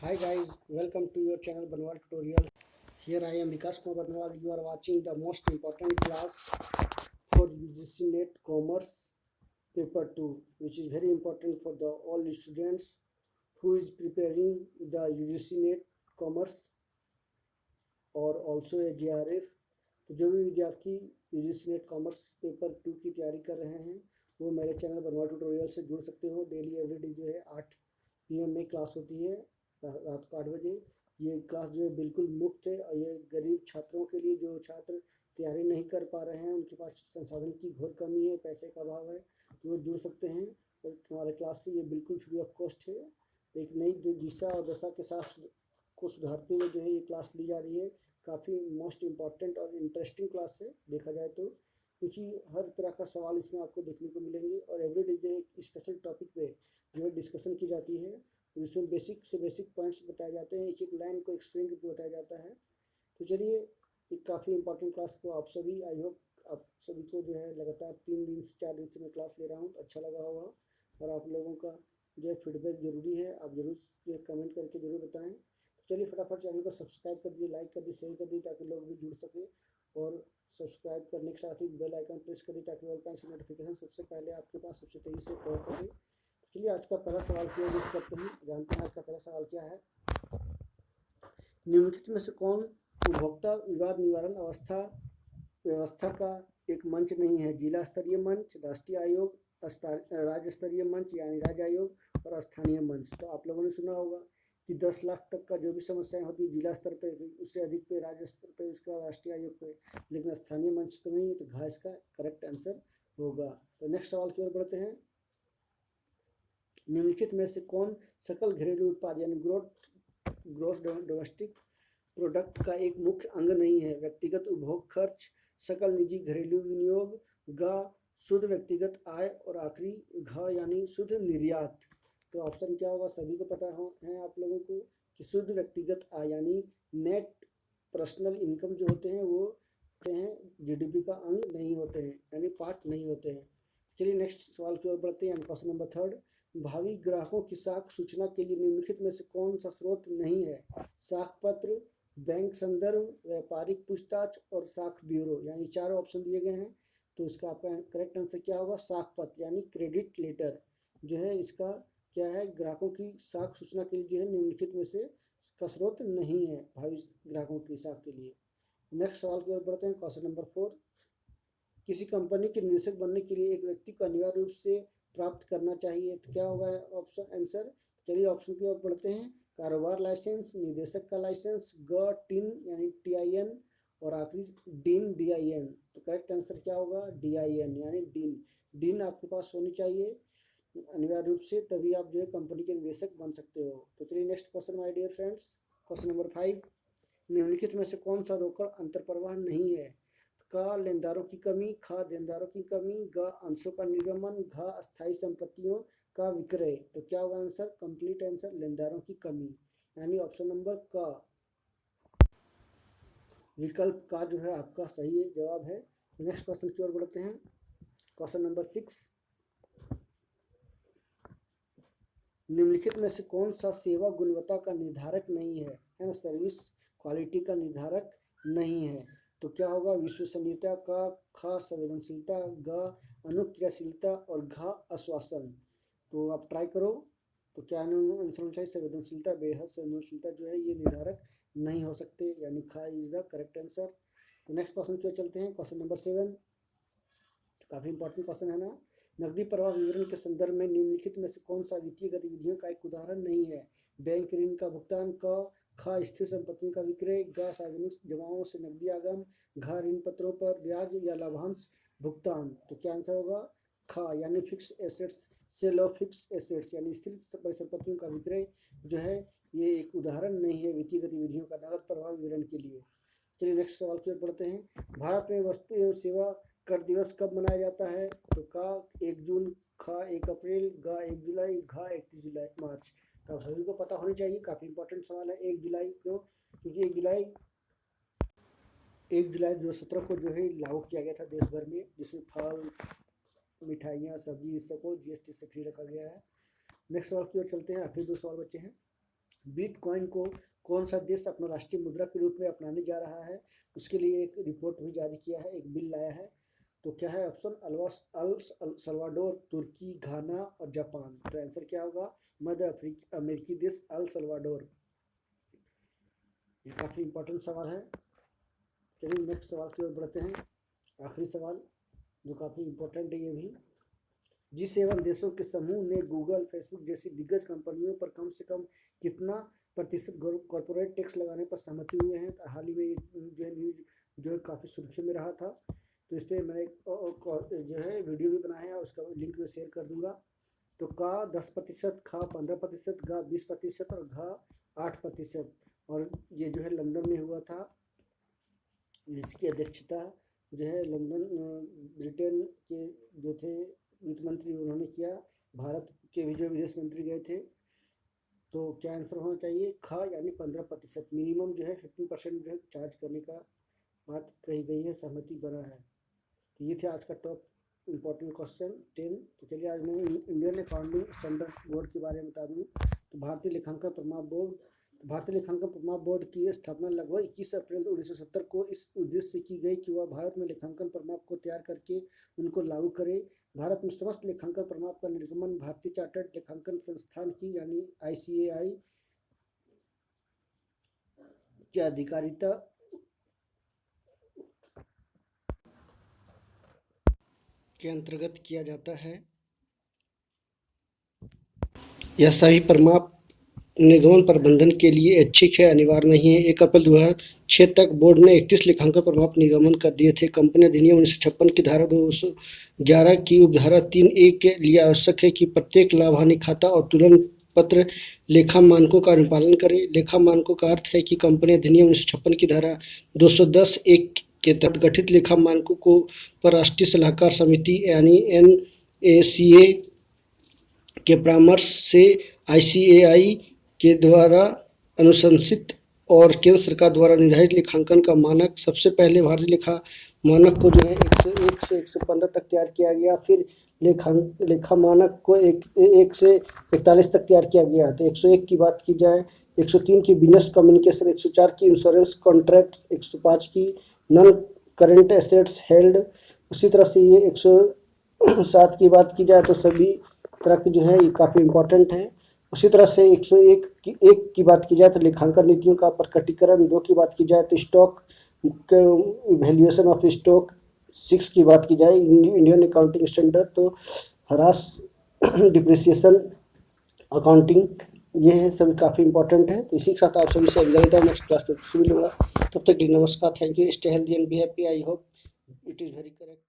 Hi guys, welcome to your channel Banwal Tutorial. Here I am Vikas Kumar Banwal. You are watching the most important class for UGC NET Commerce Paper 2, which is very important for the all students who is preparing the UGC NET Commerce और also a JRF। तो जो भी विद्यार्थी UGC NET Commerce paper 2 की तैयारी कर रहे हैं वो मेरे चैनल बनवाल ट्यूटोरियल से जुड़ सकते हो। डेली एवरीडे जो है 8 PM में क्लास होती है, रात को 8 बजे। ये क्लास जो है बिल्कुल मुफ्त है और ये गरीब छात्रों के लिए, जो छात्र तैयारी नहीं कर पा रहे हैं, उनके पास संसाधन की घोर कमी है, पैसे का अभाव है, तो वो जुड़ सकते हैं। तो हमारे क्लास से ये बिल्कुल फ्री ऑफ कॉस्ट है। एक नई दिशा और दशा के साथ को सुधारते हुए जो है ये क्लास ली जा रही है। काफ़ी मोस्ट इम्पॉर्टेंट और इंटरेस्टिंग क्लास है देखा जाए तो, क्योंकि हर तरह का सवाल इसमें आपको देखने को मिलेंगे और एवरीडे जो एक स्पेशल टॉपिक पे जो है डिस्कशन की जाती है। तो इसमें बेसिक से बेसिक पॉइंट्स बताए जाते हैं, एक एक लाइन को एक्सप्लेन करके बताया जाता है। तो चलिए, एक काफ़ी इंपॉर्टेंट क्लास को आप सभी, आई होप आप सभी को जो है लगातार 3 दिन से 4 दिन से मैं क्लास ले रहा हूँ, तो अच्छा लगा होगा। और आप लोगों का जो है फीडबैक ज़रूरी है, आप ज़रूर जो है कमेंट करके ज़रूर बताएँ। तो चलिए फटाफट चैनल को सब्सक्राइब कर दीजिए, लाइक कर दीजिए, शेयर कर दीजिए ताकि लोग भी जुड़ सके। और सब्सक्राइब करने के साथ ही बेल आइकन प्रेस करिए ताकि ऑल टाइम से नोटिफिकेशन सबसे पहले आपके पास सबसे तेज़ी से पहुँच सके। चलिए आज का पहला सवाल क्या है करते हैं, जानते हैं आज का पहला सवाल क्या है। निम्नलिखित में से कौन उपभोक्ता विवाद निवारण व्यवस्था का एक मंच नहीं है? जिला स्तरीय मंच, राष्ट्रीय आयोग, राज्य स्तरीय मंच यानी राज्य आयोग और स्थानीय मंच। तो आप लोगों ने सुना होगा कि 10 लाख तक का जो भी समस्याएं होती है जिला स्तर पे, उससे अधिक पे राज्य स्तर पे, उसका राष्ट्रीय आयोग पे, लेकिन स्थानीय मंच तो नहीं है। तो घ इसका करेक्ट आंसर होगा। तो नेक्स्ट सवाल की ओर बढ़ते हैं। निम्नलिखित में से कौन सकल घरेलू उत्पाद यानी ग्रोस डोमेस्टिक प्रोडक्ट का एक मुख्य अंग नहीं है? व्यक्तिगत उपभोग खर्च, सकल निजी घरेलू विनियोग, ग शुद्ध व्यक्तिगत आय और आखिरी घ यानी शुद्ध निर्यात। तो ऑप्शन क्या होगा? सभी को पता है आप लोगों को कि शुद्ध व्यक्तिगत आय यानी नेट पर्सनल इनकम जो होते हैं वो GDP का अंग नहीं होते हैं, यानी पार्ट नहीं होते हैं। चलिए नेक्स्ट सवाल की ओर बढ़ते हैं। क्वेश्चन नंबर 3, भावी ग्राहकों की साख सूचना के लिए निम्नलिखित में से कौन सा स्रोत नहीं है? साख पत्र, बैंक संदर्भ, व्यापारिक पूछताछ और साख ब्यूरो, यानी 4 ऑप्शन दिए गए हैं। तो इसका आपका करेक्ट आंसर क्या होगा? साख पत्र यानी क्रेडिट लेटर जो है इसका क्या है, ग्राहकों की साख सूचना के लिए जो है निम्नलिखित में से का स्रोत नहीं है भावी ग्राहकों की साख के लिए। नेक्स्ट सवाल की ओर बढ़ते हैं। क्वेश्चन नंबर 4, किसी कंपनी के निदेशक बनने के लिए एक व्यक्ति को अनिवार्य रूप से प्राप्त करना चाहिए? तो क्या होगा ऑप्शन आंसर? चलिए ऑप्शन की ओर बढ़ते हैं। कारोबार लाइसेंस, निदेशक का लाइसेंस, ग टिन यानी TIN और आखिरी डिन DIN। तो करेक्ट आंसर क्या होगा? DIN यानी डिन। डिन आपके पास होनी चाहिए अनिवार्य रूप से, तभी आप जो है कंपनी के निदेशक बन सकते हो। तो चलिए next question my dear friends. Question number 5, निम्नलिखित में से कौन सा रोकड़ अंतर्प्रवाह नहीं है? क लेनदारों की कमी, ख देनदारों की कमी, ग अंशों का निर्गमन, घ अस्थायी संपत्तियों का विक्रय। तो क्या होगा आंसर? कंप्लीट आंसर लेनदारों की कमी, यानी ऑप्शन नंबर क विकल्प का जो है आपका सही जवाब है। नेक्स्ट क्वेश्चन की ओर बढ़ते हैं। क्वेश्चन नंबर 6, निम्नलिखित में से कौन सा सेवा गुणवत्ता का निर्धारक नहीं है? ना, सर्विस क्वालिटी का निर्धारक नहीं है। तो क्या होगा? विश्वसनीयता का, ख संवेदनशीलता, ग अनुक्रियाशीलता और घ आश्वासन। तो आप ट्राई करो। तो क्या आंसर होना चाहिए? संवेदनशीलता। बेहद संवेदनशीलता जो है ये निर्धारक नहीं हो सकते, यानी ख इज द करेक्ट आंसर। तो नेक्स्ट क्वेश्चन की ओर चलते हैं। क्वेश्चन नंबर 7, काफ़ी इंपॉर्टेंट क्वेश्चन है ना। नकदी प्रवाह विवरण के संदर्भ में निम्नलिखित में से कौन सा वित्तीय गतिविधियों का एक उदाहरण नहीं है? बैंक ऋण का भुगतान, क ख स्थिर संपत्तियों का विक्रय, ग सार्वजनिक जमाओं से नकदी आगम, घ ऋण पत्रों पर ब्याज या लाभांश भुगतान। तो क्या आंसर होगा? ख यानी fix assets, sale of fix assets यानी स्थिर परिसंपत्तियों का विक्रय जो है ये एक उदाहरण नहीं है वित्तीय गतिविधियों का नकद प्रवाह विवरण के लिए। चलिए नेक्स्ट सवाल की ओर बढ़ते हैं। भारत में वस्तु एवं सेवा कर दिवस कब मनाया जाता है? तो क 1 जून, ख 1 अप्रैल, ग 1 जुलाई, घ 31 जुलाई मार्च। तो आप सभी को पता होनी चाहिए, काफ़ी इंपॉर्टेंट सवाल है। 1 जुलाई क्यों? क्योंकि 1 जुलाई 2017 को जो है लागू किया गया था देश भर में, जिसमें फल, मिठाइयाँ, सब्जी, इस सबको GST से फ्री रखा गया है। नेक्स्ट सवाल की ओर चलते हैं, आखिरी 2 सवाल बचे हैं। बिटकॉइन को कौन सा देश अपना राष्ट्रीय मुद्रा के रूप में अपनाने जा रहा है, उसके लिए एक रिपोर्ट भी जारी किया है, एक बिल लाया है। तो क्या है ऑप्शन? अल सल्वाडोर, तुर्की, घाना और जापान। तो आंसर क्या होगा? मध्य अमेरिकी देश अल सल्वाडोर। ये काफ़ी इंपॉर्टेंट सवाल है। चलिए नेक्स्ट सवाल की ओर बढ़ते हैं। आखिरी सवाल जो काफ़ी इंपॉर्टेंट है ये भी। G7 देशों के समूह ने गूगल, फेसबुक जैसी दिग्गज कंपनियों पर कम से कम कितना प्रतिशत कॉर्पोरेट टैक्स लगाने पर सहमति हुए हैं? तो हाल ही में जो है न्यूज जो है काफ़ी सुर्खियों में रहा था। तो इस पर मैंने जो है वीडियो भी बनाया है, उसका लिंक मैं शेयर कर दूंगा। तो का 10%, खा 15%, गा 20% और घा 8%। और ये जो है लंदन में हुआ था, जिसकी अध्यक्षता जो है लंदन ब्रिटेन के जो थे वित्त मंत्री उन्होंने किया। भारत के जो विदेश मंत्री गए थे। तो क्या आंसर होना चाहिए? खा यानी 15%। मिनिमम जो है 15% जो है चार्ज करने का बात कही गई है, सहमति बना है। तो ये थे आज का टॉप इम्पोर्टेंट क्वेश्चन 10। तो चलिए आज मैं इंडियन अकाउंटिंग स्टैंडर्ड बोर्ड के बारे में बता दूँ। तो भारतीय लेखांकन प्रमाण बोर्ड की स्थापना लगभग 21 अप्रैल 1970 को इस उद्देश्य से की गई कि वह भारत में लेखांकन प्रमाण को तैयार करके उनको लागू करे। भारत में समस्त लेखांकन प्रमाण का निर्गमन भारतीय चार्टर्ड लेखांकन संस्थान की यानी ICAI की अधिकारिता के अंतर्गत किया जाता है। यह सभी प्रमाण निर्गमन प्रबंधन के लिए ऐच्छिक है, अनिवार्य नहीं है। 1 अप्रैल 2006 तक बोर्ड ने 31 लेखांकन प्रमाण निर्गमन कर दिए थे। कंपनी अधिनियम 1956 की धारा 211 की उपधारा 3A के लिए आवश्यक है कि प्रत्येक लाभ हानि खाता और तुलन पत्र लेखा मानकों का अनुपालन करे। लेखा मानकों का अर्थ है कि कंपनी अधिनियम 1956 की धारा 210(1) के तहत गठित लेखा मानकों को पर राष्ट्रीय सलाहकार समिति यानी NACA के परामर्श से ICAI के द्वारा अनुशंसित और केंद्र सरकार द्वारा निर्धारित लेखांकन का मानक सबसे पहले भारतीय लेखा मानक को जो है 101 से 115 तक तैयार किया गया। फिर लेखा मानक को 1 से 41 तक तैयार किया गया। तो 101 की बात की जाए, 103 की बिजनेस कम्युनिकेशन, 104 की इंश्योरेंस कॉन्ट्रैक्ट, 105 की नॉन करेंट एसेट्स हेल्ड। उसी तरह से ये 107 की बात की जाए तो सभी तरह की जो है ये काफ़ी इंपॉर्टेंट है। उसी तरह से 101 की बात की जाए तो लेखांकन नीतियों का प्रकटीकरण। 2 की बात की जाए तो स्टॉक वैल्यूएशन ऑफ स्टॉक। 6 की बात की जाए इंडियन अकाउंटिंग स्टैंडर्ड, तो ह्रास डिप्रिसिएशन अकाउंटिंग, ये है सभी काफ़ी इंपॉर्टेंट है। तो इसी के साथ आप सभी से विदा लेता हूं। नेक्स्ट क्लास में मिलूंगा, तब तक नमस्कार, thank you, stay healthy and be happy. I hope it is very correct.